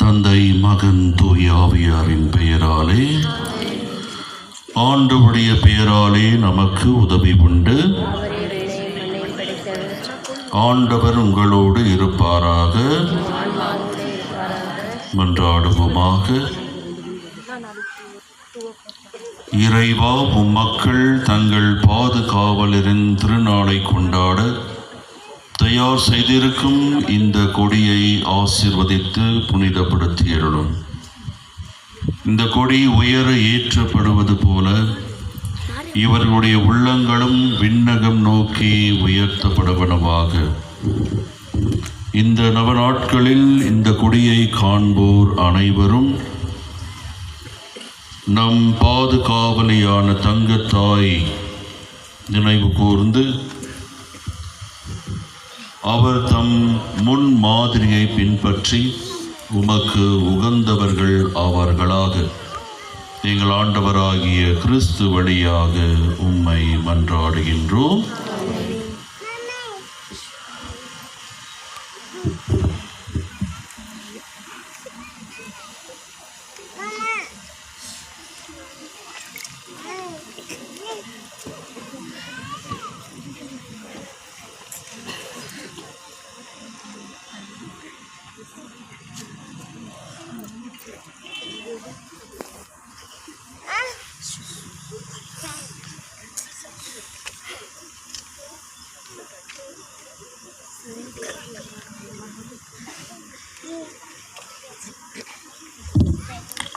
தந்தை, மகன், தூய ஆவியாரின் பெயராலே, ஆண்டவருடைய பெயராலே நமக்கு உதவி உண்டு. ஆண்டவர் உங்களோடு இருப்பாராக. மன்றாடுவோமாக. இறைவா, உம்மக்கள் தங்கள் பாதுகாவலரின் திருநாளை கொண்டாட தயார் செய்திருக்கும் இந்த கொடியை ஆசீர்வதித்து புனிதப்படுத்தியருளும். இந்த கொடி உயர ஏற்றப்படுவது போல இவர்களுடைய உள்ளங்களும் விண்ணகம் நோக்கி உயர்த்தப்படுவனவாக. இந்த நவநாட்களில் இந்த கொடியை காண்போர் அனைவரும் நம் பாதுகாவலியான தங்கத்தாய் நினைவு கூர்ந்து அவர் தம் முன் மாதிரியை பின்பற்றி உமக்கு உகந்தவர்கள் ஆவார்களாக. எங்கள் ஆண்டவராகிய கிறிஸ்து வழியாக உம்மை மன்றாடுகின்றோம்.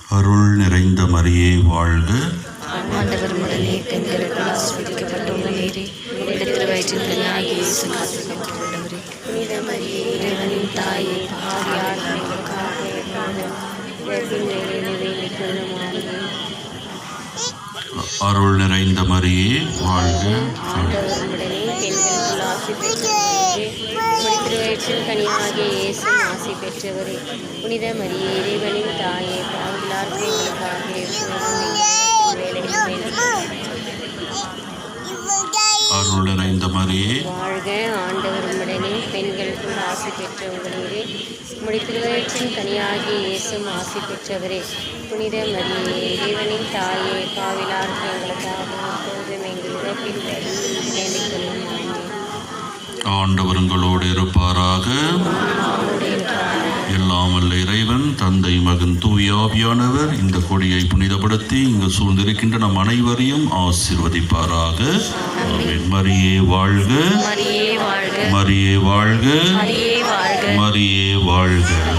அருள் நிறைந்த மரியே வாழ்க. ஆண்டவர் உடனே பெண்களுக்கு ஆசீர்வதிக்கப்பட்டவள் நீரே. உம்முடைய வயிற்றின் கனியாகிய இயேசு ஆசீர்வதிக்கப்பட்டவரே. புனித மரியே, இறைவனின் தாயே, பாவியார் எங்களுக்காக அருள் நிறைந்த மரியே வாழ்க. ஆண்டவர் உடனே பெண்களுக்கு ஆசி பெற்றவரே. உம்முடைய வயிற்றின் கனியாகிய இயேசு ஆசி பெற்றவரே. புனித மரியே, இறைவனின் தாயே, பாவியார் எங்களுக்காக அருள் நிறைந்த மரியே வாழ்க. ஆண்டவர் உடனே பெண்களுக்கு ஆசி பெற்றவர்களே. உம்முடைய திருவயிற்றின் கனியாகிய இயேசு ஆசி பெற்றவரே. புனித மரியே, இறைவனின் தாயே, பாவிலார் எங்களுக்காக எப்போதும் எங்கள் இறப்பின் வேண்டிக் கொள்ளும். ஆண்டவர் உங்களோடு இருப்பாராக. எல்லாம் வல்ல இறைவன் தந்தை, மகன், தூய ஆவியானவர் இந்த கொடியை புனிதப்படுத்தி இங்கு சூழ்ந்திருக்கின்ற நம் அனைவரையும் ஆசீர்வதிப்பாராக. ஆமென். மரியே வாழ்க. மரியே வாழ்க. மரியே வாழ்க. மரியே வாழ்க. மரியே வாழ்க.